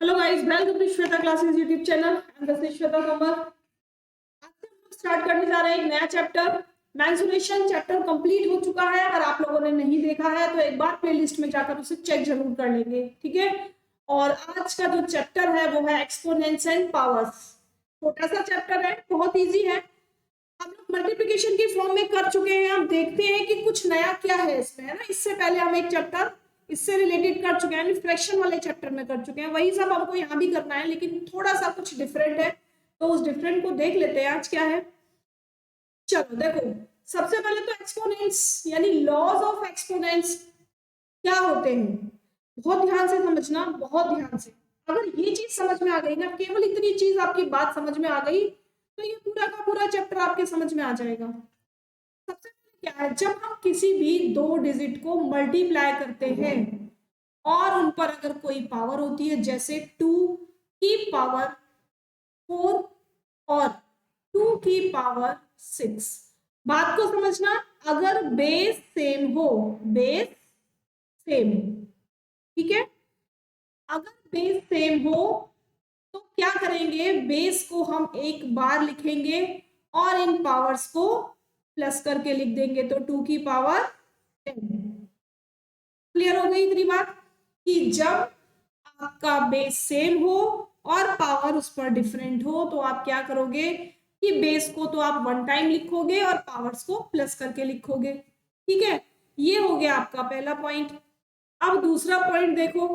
Hello guys, welcome to Shweta classes YouTube channel. This is Shweta Kanwar. आज से हम लोग स्टार्ट करने जा रहे हैं एक नया चैप्टर। मेंसुरेशन चैप्टर कंप्लीट हो चुका है। अगर आप लोगों ने नहीं देखा है तो एक बार प्लेलिस्ट में जाकर उसे चेक जरूर कर लेंगे, ठीक है। और आज का जो चैप्टर है वो है एक्सपोनेंट्स एंड पावर्स। छोटा सा चैप्टर है, बहुत इजी है। हम लोग मल्टीप्लिकेशन की फॉर्म में कर चुके हैं। हम देखते हैं कि कुछ नया क्या है इसमें, है ना। इससे पहले हम एक चैप्टर इससे रिलेटेड कर चुके हैं, फ्रैक्शन वाले चैप्टर में कर चुके हैं। वही सब हमको यहाँ भी करना है, लेकिन थोड़ा सा कुछ डिफरेंट है। तो उस डिफरेंट को देख लेते हैं आज क्या है। चलो देखो, सबसे पहले तो एक्सपोनेंट्स यानी लॉज ऑफ एक्सपोनेंट्स क्या होते हैं, बहुत ध्यान से समझना, बहुत ध्यान से। अगर ये चीज समझ में आ गई ना, केवल इतनी चीज आपकी बात समझ में आ गई तो ये पूरा का पूरा चैप्टर आपके समझ में आ जाएगा। सबसे पहले क्या है, जब हम किसी भी दो डिजिट को मल्टीप्लाई करते हैं और उन पर अगर कोई पावर होती है, जैसे 2 की पावर 4 और 2 की पावर 6। बात को समझना, अगर बेस सेम हो, बेस सेम, ठीक है। अगर बेस सेम हो तो क्या करेंगे, बेस को हम एक बार लिखेंगे और इन पावर्स को प्लस करके लिख देंगे, तो 2 की पावर 10। क्लियर हो गई इतनी बात कि जब आपका बेस सेम हो और पावर उस पर डिफरेंट हो तो आप क्या करोगे कि बेस को तो आप 1 टाइम लिखोगे और पावर्स को प्लस करके लिखोगे, ठीक है। ये हो गया आपका पहला पॉइंट। अब दूसरा पॉइंट देखो,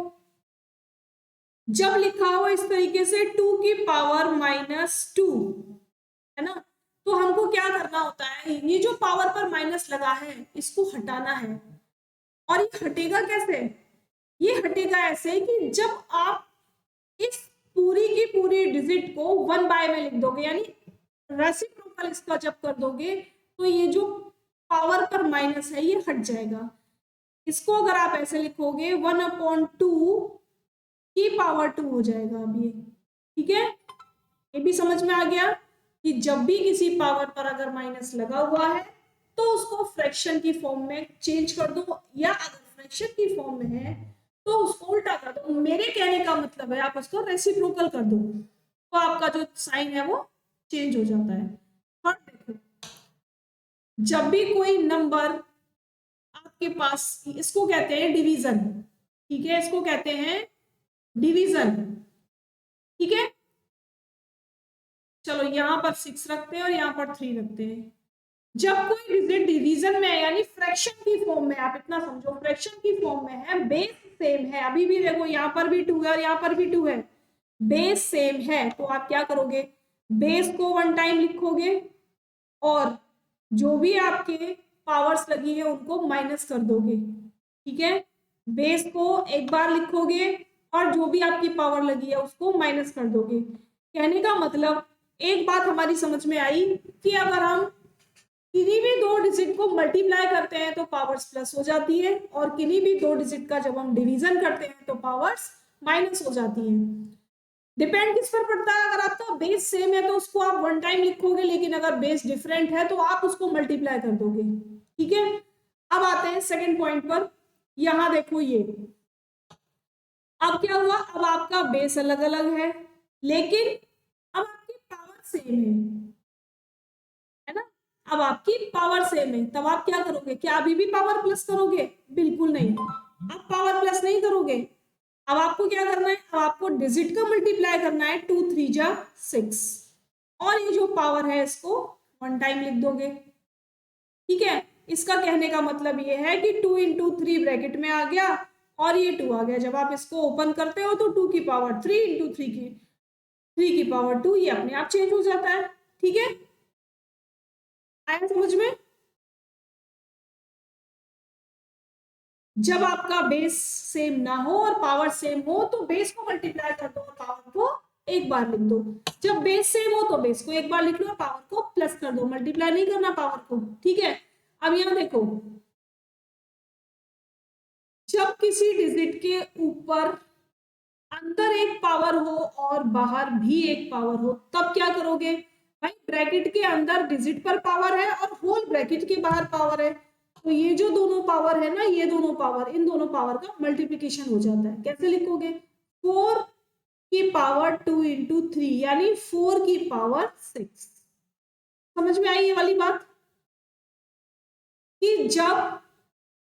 जब लिखा हो इस तरीके से 2 की पावर -2, है ना, तो हमको क्या करना होता है, ये जो पावर पर माइनस लगा है इसको हटाना है। और ये हटेगा कैसे, ये हटेगा ऐसे कि जब आप इस पूरी की पूरी डिजिट को 1 बाय में लिख दोगे, यानी रेसिप्रोकल इसका जब कर दोगे तो ये जो पावर पर माइनस है ये हट जाएगा। इसको अगर आप ऐसे लिखोगे 1/2 की पावर 2 हो जाएगा। अब ये ठीक है, ये भी समझ में आ गया कि जब भी किसी पावर पर अगर माइनस लगा हुआ है तो उसको फ्रैक्शन की फॉर्म में चेंज कर दो, या अगर फ्रैक्शन की फॉर्म में है तो उसको उल्टा कर दो। मेरे कहने का मतलब है आप उसको रेसिप्रोकल कर दो तो आपका जो साइन है वो चेंज हो जाता है। और देखो, जब भी कोई नंबर आपके पास, इसको कहते हैं डिवीजन, ठीक है, इसको कहते हैं डिवीजन, ठीक है। चलो यहाँ पर 6 रखते हैं और यहाँ पर 3 रखते हैं। जब कोई डिजिट डिवीजन में है यानी फ्रैक्शन की फॉर्म में, आप इतना समझो फ्रैक्शन की फॉर्म में है, बेस सेम है, अभी भी देखो यहाँ पर भी 2 है और यहाँ पर भी 2 है, बेस सेम है, तो आप क्या करोगे, बेस को 1 टाइम लिखोगे और जो भी आपके पावर्स लगी है उनको माइनस कर दोगे, ठीक है। बेस को एक बार लिखोगे और जो भी आपकी पावर लगी है उसको माइनस कर दोगे। कहने का मतलब, एक बात हमारी समझ में आई कि अगर हम किन्हीं भी दो डिजिट को मल्टीप्लाई करते हैं तो पावर्स प्लस हो जाती है, और किन्हीं भी दो डिजिट का जब हम डिवीजन करते हैं तो पावर्स माइनस हो जाती हैं। डिपेंड किस पर पड़ता है, अगर आपका बेस सेम है तो उसको आप 1 टाइम लिखोगे, लेकिन अगर बेस डिफरेंट है तो आप उसको मल्टीप्लाई कर दोगे, ठीक है। अब आते हैं सेकेंड पॉइंट पर। यहां देखो, ये अब क्या हुआ, अब आपका बेस अलग अलग है लेकिन अब आपकी पावर सेम है ना। अब आपकी पावर सेम है, तब आप क्या करोगे, क्या अभी भी पावर प्लस करोगे, बिल्कुल नहीं, अब पावर प्लस नहीं करोगे। अब आपको क्या करना है, अब आपको डिजिट का मल्टीप्लाई करना है, 2 3 जा 6, और ये जो पावर है इसको 1 टाइम लिख दोगे, ठीक है। इसका कहने का मतलब ये है कि 2 × 3 ब्रैकेट में आ गया और ये 2 आ गया। जब आप इसको ओपन करते हो तो 2 की पावर 3 × 3 की 3 की पावर 2, ये अपने आप चेंज हो जाता है, ठीक है। आया समझ में। जब आपका बेस सेम ना हो और पावर सेम हो तो बेस को मल्टीप्लाई कर दो और पावर को एक बार लिख दो। जब बेस सेम हो तो बेस को एक बार लिख लो, पावर को प्लस कर दो, मल्टीप्लाई नहीं करना पावर को, ठीक है। अब यहां देखो, जब किसी डिजिट के ऊपर अंदर एक पावर हो और बाहर भी एक पावर हो तब क्या करोगे भाई, ब्रैकेट के अंदर डिजिट पर पावर है और होल ब्रैकेट के बाहर पावर है, तो ये जो दोनों पावर है ना, ये दोनों पावर, इन दोनों पावर का मल्टीप्लीकेशन हो जाता है। कैसे लिखोगे, 4 की पावर 2 इंटू 3 यानी 4 की पावर 6। समझ में आई ये वाली बात कि जब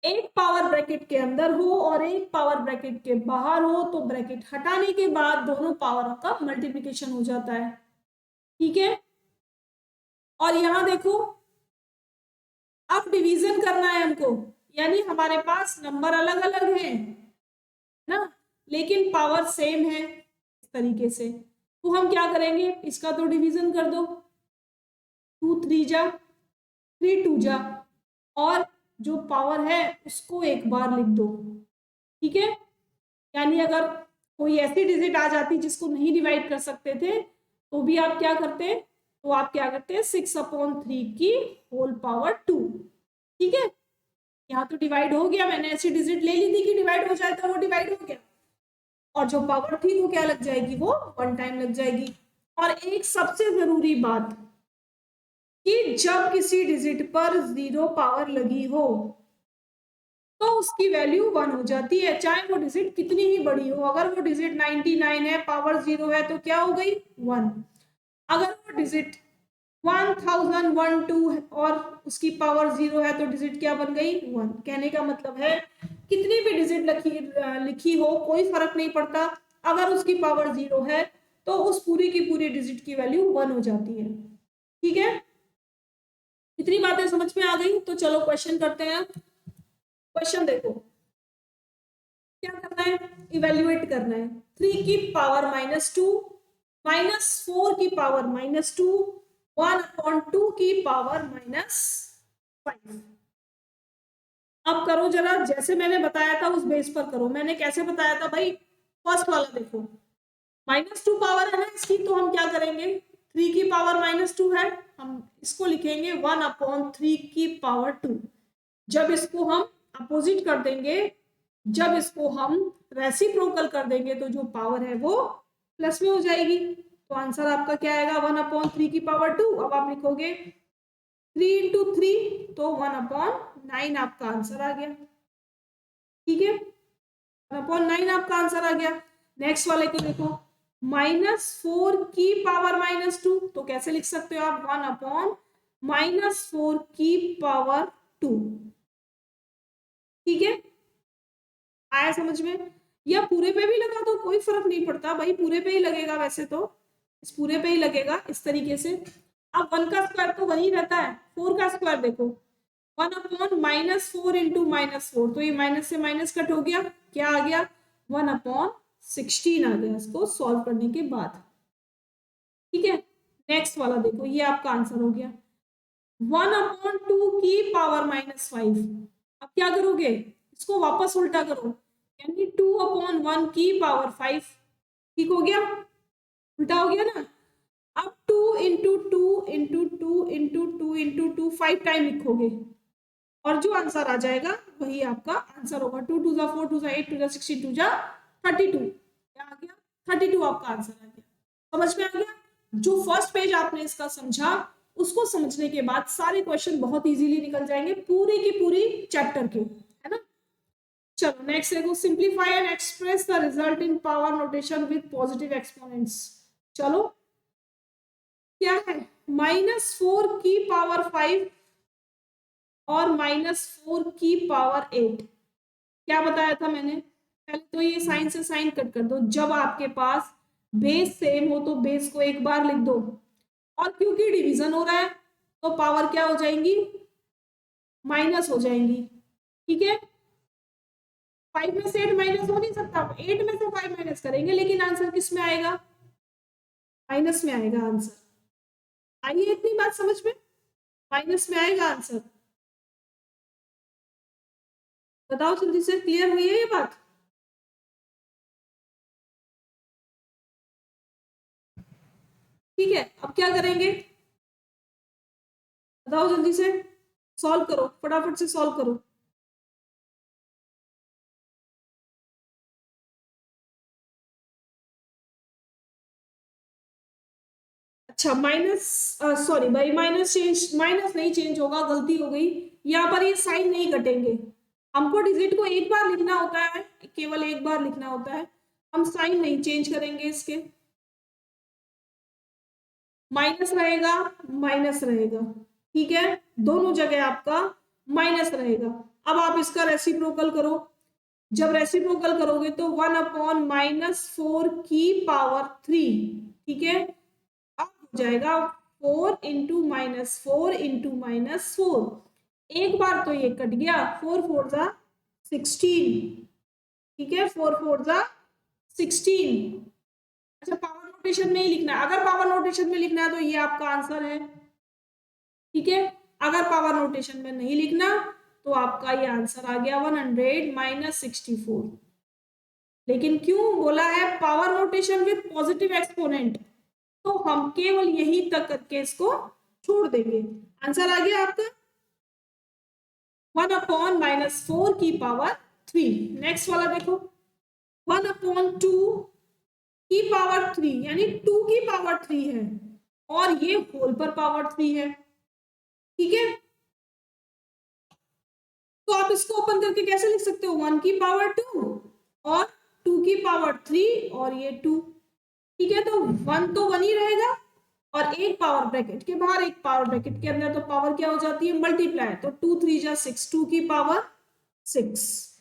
एक पावर ब्रैकेट के अंदर हो और एक पावर ब्रैकेट के बाहर हो तो ब्रैकेट हटाने के बाद दोनों पावरों का मल्टीप्लिकेशन हो जाता है। ठीक है, और यहां देखो अब डिवीजन करना है हमको, यानी हमारे पास नंबर अलग अलग हैं ना, लेकिन पावर सेम है इस तरीके से। तो हम क्या करेंगे, इसका तो डिवीजन कर दो, 2 3 जा 3 2 जा, और जो पावर है उसको एक बार लिख दो। ठीक है, यानी अगर कोई ऐसी डिजिट आ जाती जिसको नहीं डिवाइड कर सकते थे तो भी आप क्या करते, तो आप क्या करते 6/3 की होल पावर 2। ठीक है, यहाँ तो डिवाइड हो गया, मैंने ऐसी डिजिट ले ली थी कि डिवाइड हो जाए तो वो डिवाइड हो गया, और जो पावर थी वो क्या लग जाएगी, वो 1 टाइम लग जाएगी। और एक सबसे जरूरी बात कि जब किसी डिजिट पर 0 पावर लगी हो तो उसकी वैल्यू 1 हो जाती है, चाहे वो डिजिट कितनी ही बड़ी हो। अगर वो डिजिट 99 है, पावर 0 है, तो क्या हो गई 1। अगर वो डिजिट 1001 2 और उसकी पावर 0 है तो डिजिट क्या बन गई 1। कहने का मतलब है कितनी भी डिजिट लिखी हो कोई फर्क नहीं पड़ता, अगर उसकी पावर 0 है तो उस पूरी की पूरी डिजिट की वैल्यू 1 हो जाती है। ठीक है, इतनी बातें समझ में आ गई। तो चलो क्वेश्चन करते हैं। क्वेश्चन देखो क्या करना है, इवेल्युएट करना है। 3 की पावर -2 -4 की पावर -2 1/2 की पावर -5। अब करो जरा जैसे मैंने बताया था उस बेस पर करो। मैंने कैसे बताया था भाई, फर्स्ट वाला देखो -2 पावर है ना इसकी, तो हम क्या करेंगे 3 की पावर -2 है, हम इसको लिखेंगे 1/3 की पावर 2। जब इसको हम अपोजिट कर देंगे, जब इसको हम रेसिप्रोकल कर देंगे तो जो पावर है वो प्लस में हो जाएगी। तो आंसर आपका क्या आएगा 1/3 की पावर 2। अब आप लिखोगे 3 इंटू 3 तो 1/9 आपका आंसर आ गया। ठीक है, 1/9 आपका आंसर आ गया। नेक्स्ट वाले को देखो -4 की पावर -2, तो कैसे लिख सकते हो आप 1/-4 की पावर 2। ठीक है, आया समझ में, या पूरे पे भी लगा दो कोई फर्क नहीं पड़ता भाई, पूरे पे ही लगेगा वैसे तो, इस पूरे पे ही लगेगा इस तरीके से। अब 1 का स्क्वायर तो 1 ही रहता है, 4 का स्क्वायर देखो 1/-4 इंटू -4, तो ये माइनस से माइनस कट हो गया, क्या आ गया 1/16 आ गया इसको सॉल्व करने के बाद। ठीक है, नेक्स्ट वाला देखो ये आपका आंसर हो गया 1/2 की पावर -5। अब क्या करोगे, इसको वापस उल्टा करो, यानी 2/1 की पावर 5। ठीक हो गया, उल्टा हो गया ना। अब 2 into 2 into 2 into 2 into 2 5 time लिखोगे और जो आंसर आ जाएगा वही आपका आंसर होगा। 2 2 जा 4 2 जा 8 2 जा 16 2 जा 32। क्या आ गया 32 आपका आंसर आ गया। समझ में आ गया, जो फर्स्ट पेज आपने इसका समझा उसको समझने के बाद सारे क्वेश्चन बहुत इजीली निकल जाएंगे पूरी की पूरी चैप्टर के, है ना। चलो नेक्स्ट देखो, simplify and express the result in power notation with positive exponents. चलो क्या है -4 की पावर 5 और -4 की पावर 8। क्या बताया था मैंने, पहले तो ये साइन से साइन कट कर दो, जब आपके पास बेस सेम हो तो बेस को एक बार लिख दो, और क्योंकि डिवीजन हो रहा है तो पावर क्या हो जाएंगी माइनस हो जाएंगी। ठीक है, 5 में से 8 माइनस हो नहीं सकता, 8 में से 5 माइनस करेंगे लेकिन आंसर किस में आएगा, माइनस में आएगा आंसर। आइए इतनी बात समझ में, माइनस में आएगा आंसर। बताओ जल्दी से, क्लियर हुई है ये बात। ठीक है, अब क्या करेंगे बताओ जल्दी से, सॉल्व करो फटाफट से सॉल्व करो। अच्छा माइनस, सॉरी भाई माइनस नहीं चेंज होगा, गलती हो गई, यहाँ पर ये साइन नहीं कटेंगे। हमको डिजिट को एक बार लिखना होता है, केवल एक बार लिखना होता है, हम साइन नहीं चेंज करेंगे इसके, माइनस रहेगा माइनस रहेगा, ठीक है, दोनों जगह आपका माइनस रहेगा। अब आप इसका रेसिप्रोकल करो, जब रेसिप्रोकल करोगे तो 1/-4 की पावर 3, ठीक है, अब हो जाएगा 4 × -4 × -4, एक बार तो ये कट गया, 4×4 = 16, ठीक है, 4×4 = 16। अच्छा, पावर नोटेशन में ही लिखना है, अगर पावर नोटेशन में लिखना है तो ये आपका आंसर है, ठीक है, अगर पावर नोटेशन में नहीं लिखना तो आपका ये आंसर आ गया 100 - 64। लेकिन क्यों बोला है power notation with positive exponent, तो हम केवल यही तक करके इसको छोड़ देंगे। आंसर आ गया आपका 1/-4 की पावर 3। नेक्स्ट वाला देखो, 1/2 की पावर 3, यानी 2 की पावर 3 है और ये होल पर पावर 3 है, ठीक है, तो आप इसको ओपन करके कैसे लिख सकते हो, 1 की पावर 2 और 2 की पावर 3 और ये 2, ठीक है, तो 1 तो 1 ही रहेगा और एक पावर ब्रैकेट के बाहर एक पावर ब्रैकेट के अंदर, तो पावर क्या हो जाती है, मल्टीप्लाई, तो 2×3 = 6, 2 की पावर 6,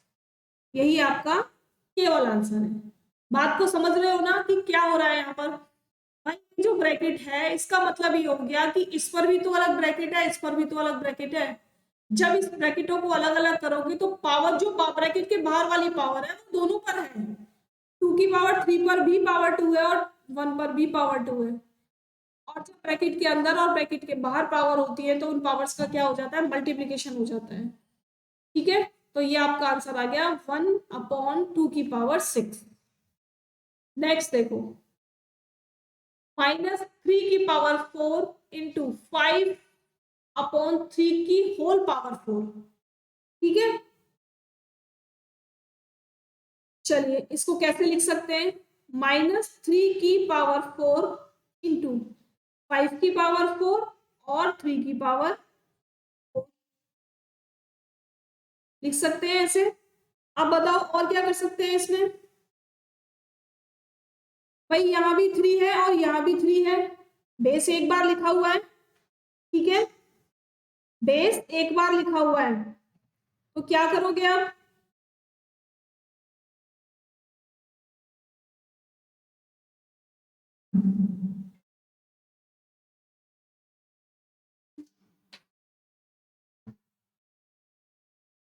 यही आपका केवल आंसर है। बात को समझ रहे हो ना कि क्या हो रहा है यहाँ पर, भाई जो ब्रैकेट है इसका मतलब ये हो गया कि इस पर भी तो अलग ब्रैकेट है, इस पर भी तो अलग ब्रैकेट है, जब इस ब्रैकेटों को अलग अलग करोगे तो पावर जो ब्रैकेट के बाहर वाली पावर है वो दोनों पर है, 2 की पावर 3 पर भी पावर 2 है और 1 पर भी पावर 2 है, और जब ब्रैकेट के अंदर और ब्रैकेट के बाहर पावर होती है तो उन पावर्स का क्या हो जाता है, मल्टीप्लीकेशन हो जाता है, ठीक है, तो ये आपका आंसर आ गया 1/2 की पावर 6। नेक्स्ट देखो, -3 की पावर 4 × 5/3 की होल पावर 4, ठीक है, चलिए इसको कैसे लिख सकते हैं, -3 की पावर 4 × 5 की पावर 4 और 3 की पावर 4 लिख सकते हैं ऐसे। अब बताओ और क्या कर सकते हैं इसमें, भाई यहाँ भी 3 है और यहाँ भी 3 है, बेस एक बार लिखा हुआ है, ठीक है, बेस एक बार लिखा हुआ है, तो क्या करोगे आप,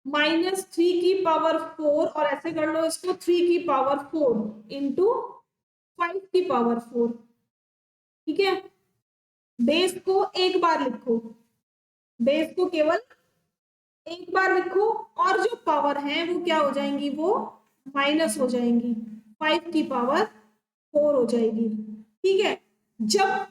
-3 की पावर 4 और ऐसे कर लो इसको 3 की पावर 4 × 5 की पावर 4, ठीक है, बेस को एक बार लिखो, बेस को केवल एक बार लिखो और जो पावर है वो क्या हो जाएंगी, वो माइनस हो जाएंगी, 5 की पावर 4 हो जाएगी, ठीक है, जब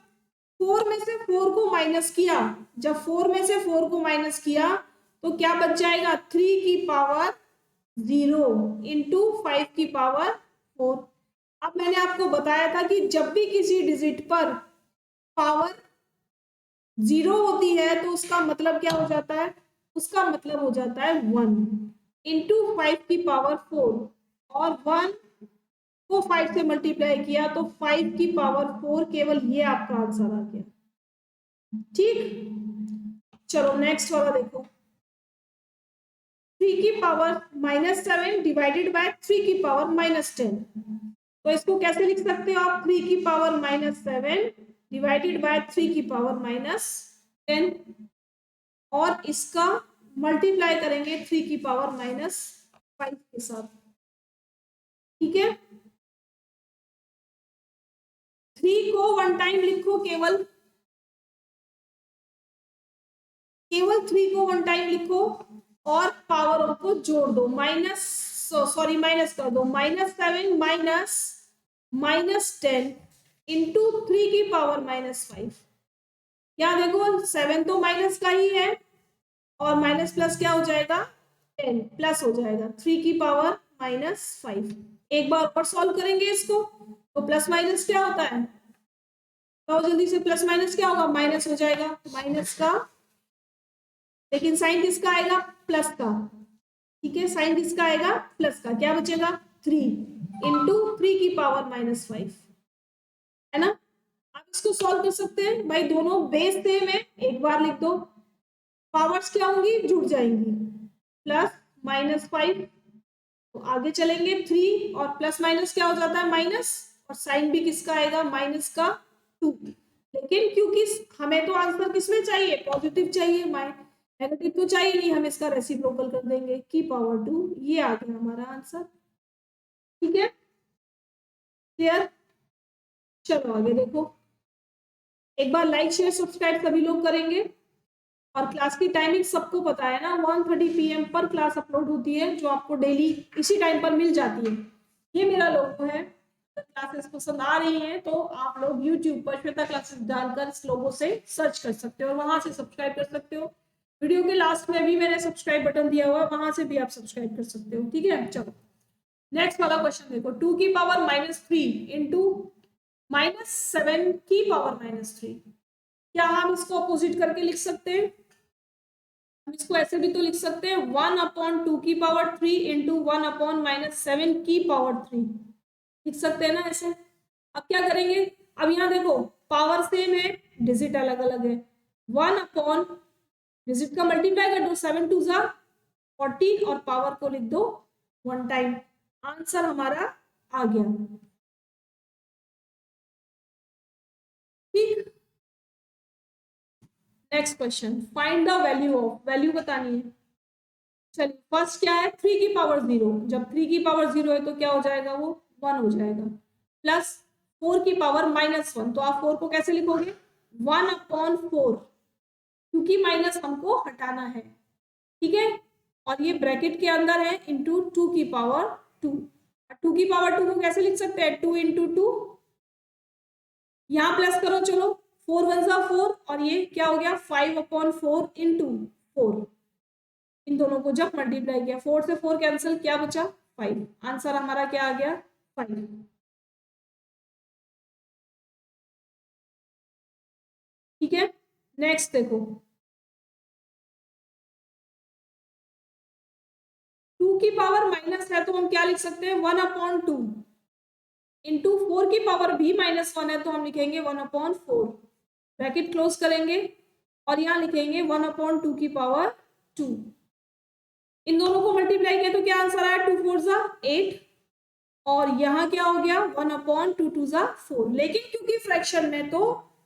4 में से 4 को माइनस किया, जब 4 में से 4 को माइनस किया तो क्या बच जाएगा, 3 की पावर 0 × 5 की पावर 4। अब मैंने आपको बताया था कि जब भी किसी डिजिट पर पावर 0 होती है तो उसका मतलब क्या हो जाता है, उसका मतलब हो जाता है 1 × 5 की पावर 4, और 1 को 5 से मल्टीप्लाई किया तो 5 की पावर 4, केवल ये आपका आंसर आ गया, ठीक, चलो नेक्स्ट वाला देखो, 3 की पावर -7 डिवाइडेड बाय 3 की पावर -10, तो इसको कैसे लिख सकते हो आप, 3 की पावर -7 डिवाइडेड बाय 3 की पावर -10, और इसका मल्टीप्लाई करेंगे 3 की पावर -5 के साथ, ठीक है, 3 को 1 टाइम लिखो, केवल 3 को 1 टाइम लिखो और पावरों को जोड़ दो, माइनस कर दो, -7 -10 × 3 की पावर -5, यहाँ देखो 7 तो माइनस का ही है और माइनस प्लस क्या हो जाएगा, 10 प्लस हो जाएगा 3 की पावर -5। एक बार और सॉल्व करेंगे इसको, तो प्लस माइनस क्या होता है, तो जल्दी से, प्लस माइनस क्या होगा, माइनस हो जाएगा, माइनस का, लेकिन साइन किसका आएगा, प्लस का, ठीक है, साइन किसका आएगा, प्लस का, क्या बचेगा 3, इंटू 3 की पावर -5, है ना। आप इसको सॉल्व कर सकते हैं भाई, दोनों बेस सेम है, एक बार लिख दो, पावर्स क्या होंगी, जुड़ जाएंगी, प्लस -5, तो आगे चलेंगे 3 और प्लस माइनस क्या हो जाता है माइनस, और साइन भी किसका आएगा, माइनस का 2। लेकिन क्योंकि हमें तो आंसर किसमें चाहिए, पॉजिटिव चाहिए, नेगेटिव तो चाहिए नहीं, हम इसका रेसिप्रोकल कर देंगे की पावर 2, ये आ गया हमारा आंसर। ठीक है, क्लियर। चलो आगे देखो, एक बार लाइक शेयर सब्सक्राइब सभी लोग करेंगे, और क्लास की टाइमिंग सबको पता है ना, 1:30 PM पर क्लास अपलोड होती है, जो आपको डेली इसी टाइम पर मिल जाती है। ये मेरा लोगो है, तो क्लासेस पसंद आ रही हैं तो आप लोग यूट्यूब पर श्वेता क्लासेस डालकर इस लोगो से सर्च कर सकते हो और वहां से सब्सक्राइब कर सकते हो। वीडियो के लास्ट में भी मैंने सब्सक्राइब बटन दिया हुआ है, वहां से भी आप सब्सक्राइब कर सकते हो। ठीक है, चलो नेक्स्ट वाला क्वेश्चन देखो, 2 की पावर -3 इंटू -7 की पावर -3, क्या हम इसको अपोजिट करके लिख सकते हैं, हम इसको ऐसे भी तो लिख सकते हैं 1/2 की पावर 3 इंटू 1/-7 की पावर 3, लिख सकते हैं ना ऐसे। अब क्या करेंगे, अब यहाँ देखो पावर सेम है, डिजिट अलग अलग है, 1 डिजिट का मल्टीप्लाई कर दो, 7 2 जा 14, और पावर को लिख दो 1 टाइम, आंसर हमारा आ गया। ठीक, next question, find the value of, value बतानी है। चलिए फर्स्ट क्या है, 3 की पावर 0, जब 3 की पावर 0 है तो क्या हो जाएगा, वो 1 हो जाएगा, प्लस 4 की पावर -1, तो आप 4 को कैसे लिखोगे, 1/4, क्योंकि माइनस हमको हटाना है। ठीक है, और ये ब्रैकेट के अंदर है, इंटू 2 की पावर 2, 2 की पावर 2 को कैसे लिख सकते हैं, 2 इंटू 2, यहाँ प्लस करो, चलो 4 1 जा 4, और ये क्या हो गया 5/4 इंटू 4, इन दोनों को जब मल्टीप्लाई किया, 4 से 4 कैंसिल, क्या बचा 5, आंसर हमारा क्या आ गया 5। ठीक है, नेक्स्ट देखो, 2 की पावर माइनस है तो हम क्या लिख सकते हैं 1/2, इंटू 4 की पावर भी -1 है तो हम लिखेंगे 1/4, ब्रैकेट क्लोज करेंगे, और यहाँ लिखेंगे 1/2 की पावर 2, इन दोनों को मल्टीप्लाई किया तो क्या आंसर आया, 2 4 जा 8, और यहाँ क्या हो गया 1/2 2 जा 4, लेकिन क्योंकि फ्रैक्शन में तो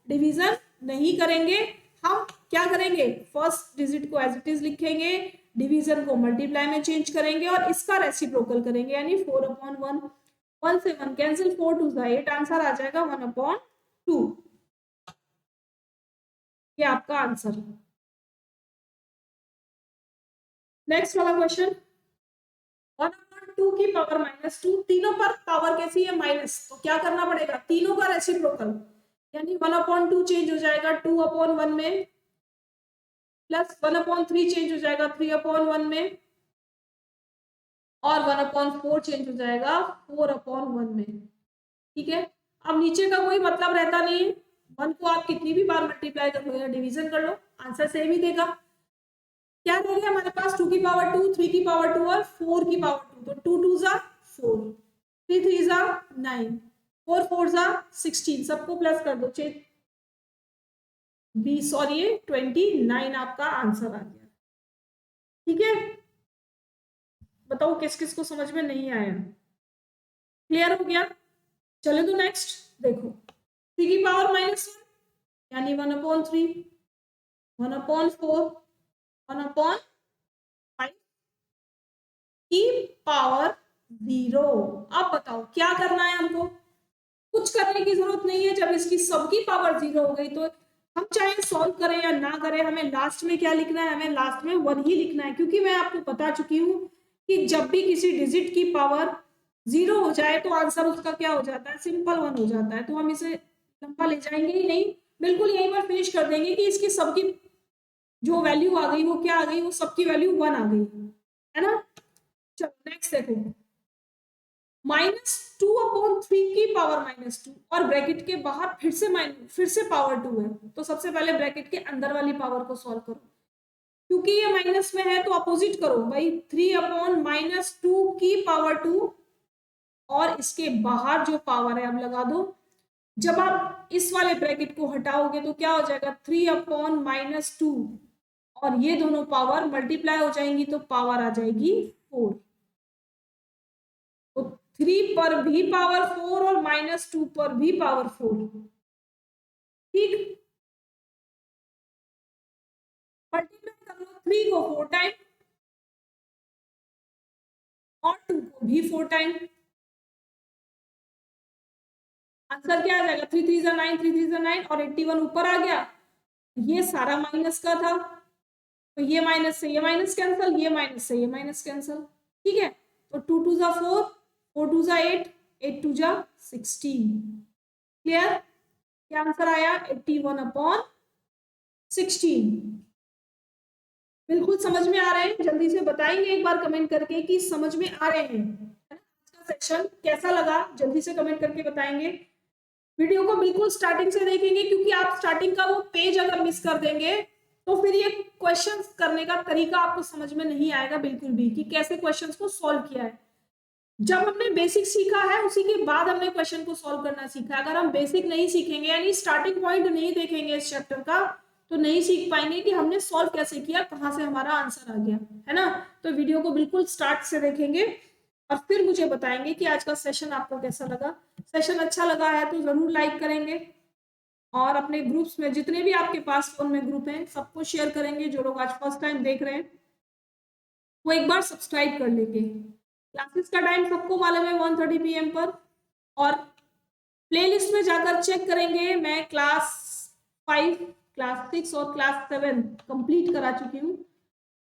डिवीजन नहीं करेंगे, हम क्या करेंगे, फर्स्ट डिजिट को एज इट इज लिखेंगे, डिवीजन को मल्टीप्लाई में चेंज करेंगे, और इसका रेसिप्रोकल करेंगे, यानी 4/1, 1 से 1 कैंसिल, 4 2 जा 8, आंसर आ जाएगा 1/2, ये आपका आंसर है। नेक्स्ट वाला क्वेश्चन, 1/2 की पावर -2, तीनों पर पावर कैसी है माइनस, तो क्या करना पड़ेगा, तीनों का रेसिप्रोकल, यानी 1/2 चेंज हो जाएगा 2/1 में, प्लस 1/3 चेंज हो जाएगा 3/1 में, और 1/4 चेंज हो जाएगा 4/1 में। ठीक है, अब नीचे का कोई मतलब रहता नहीं है, 1 को आप कितनी भी बार मल्टीप्लाई कर लो या डिवीजन कर लो, आंसर सेम ही देगा। क्या रह गया हमारे पास, 2 की पावर 2, 3 की पावर 2 और 4 की पावर 2, तो 2 2 जा 4, 3 3 जा 9, 4 4 जा 16, सबको प्लस कर दो, 20 और ये 29 आपका आंसर आ गया। ठीक है, बताओ किस किस को समझ में नहीं आया, क्लियर हो गया। चलो तो नेक्स्ट देखो, 3 की पावर -1 यानी 1/3, 1/4, 1/5 की पावर 0। अब बताओ क्या करना है हमको, कुछ करने की जरूरत नहीं है, जब इसकी सबकी पावर 0 हो गई तो हम चाहे सॉल्व करें या ना करें, हमें लास्ट में क्या लिखना है, हमें लास्ट में 1 ही लिखना है, क्योंकि मैं आपको बता चुकी हूँ कि जब भी किसी डिजिट की पावर 0 हो जाए तो आंसर उसका क्या हो जाता है, सिंपल 1 हो जाता है, तो हम इसे लंबा ले जाएंगे ही नहीं, बिल्कुल यहीं पर फिनिश कर देंगे कि इसकी सबकी जो वैल्यू आ गई वो क्या आ गई, वो सबकी वैल्यू 1 आ गई, है ना। चलो नेक्स्ट देखो, -2/3 की पावर -2, और ब्रैकेट के बाहर फिर से पावर 2 है, तो सबसे पहले ब्रैकेट के अंदर वाली पावर को सॉल्व करो, क्योंकि ये माइनस में है तो अपोजिट करो भाई, 3/-2 की पावर 2, और इसके बाहर जो पावर है अब लगा दो। जब आप इस वाले ब्रैकेट को हटाओगे तो क्या हो जाएगा 3/-2 और ये दोनों पावर मल्टीप्लाई हो जाएंगी तो पावर आ जाएगी 4। तो 3 पर भी पावर 4 और -2 पर भी पावर 4। ठीक, मल्टीप्लाई कर लो 3 को 4 टाइम और 2 को भी 4 टाइम। आंसर क्या आ जाएगा 3 3 9, 3 3 9 और 81 ऊपर आ गया। ये सारा माइनस का था तो ये माइनस से ये माइनस कैंसल, ये माइनस से ये माइनस कैंसल। ठीक है, तो 2 2 जा 4, 4 2 जा 8, 8 2 जा 16। क्लियर? क्या आंसर आया 81/16। बिल्कुल समझ में आ रहे हैं? जल्दी से बताएंगे एक बार कमेंट करके कि समझ में आ रहे हैं। आज का सेक्शन कैसा लगा जल्दी से कमेंट करके बताएंगे। वीडियो को बिल्कुल स्टार्टिंग से देखेंगे क्योंकि आप स्टार्टिंग का वो पेज अगर मिस कर देंगे तो फिर ये क्वेश्चंस करने का तरीका आपको समझ में नहीं आएगा बिल्कुल भी कि कैसे क्वेश्चंस को सॉल्व किया है। जब हमने बेसिक सीखा है उसी के बाद हमने क्वेश्चन को सॉल्व करना सीखा है। अगर हम बेसिक नहीं सीखेंगे यानी स्टार्टिंग पॉइंट नहीं देखेंगे इस चैप्टर का तो नहीं सीख पाएंगे कि हमने सॉल्व कैसे किया, कहां से हमारा आंसर आ गया, है ना। तो वीडियो को बिल्कुल स्टार्ट से देखेंगे और फिर मुझे बताएंगे कि आज का सेशन आपको कैसा लगा। सेशन अच्छा लगा है तो जरूर लाइक करेंगे और अपने ग्रुप्स में जितने भी आपके पास फोन में ग्रुप हैं सबको शेयर करेंगे। जो लोग आज फर्स्ट टाइम देख रहे हैं वो एक बार सब्सक्राइब कर लेंगे। क्लासेस का टाइम सबको मालूम है 1:30 PM पर और प्लेलिस्ट में जाकर चेक करेंगे। मैं क्लास 5, क्लास 6 और क्लास 7 कंप्लीट करा चुकी हूँ।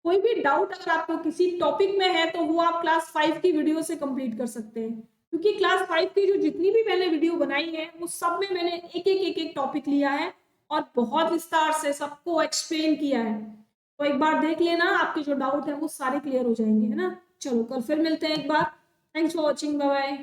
कोई भी डाउट अगर आपको किसी टॉपिक में है तो वो आप क्लास 5 की वीडियो से कंप्लीट कर सकते हैं क्योंकि क्लास 5 की जो जितनी भी मैंने वीडियो बनाई है वो सब में मैंने एक टॉपिक लिया है और बहुत विस्तार से सबको एक्सप्लेन किया है। तो एक बार देख लेना, आपके जो डाउट है वो सारे क्लियर हो जाएंगे, है ना। चलो कल फिर मिलते हैं एक बार। Thanks for watching, bye bye.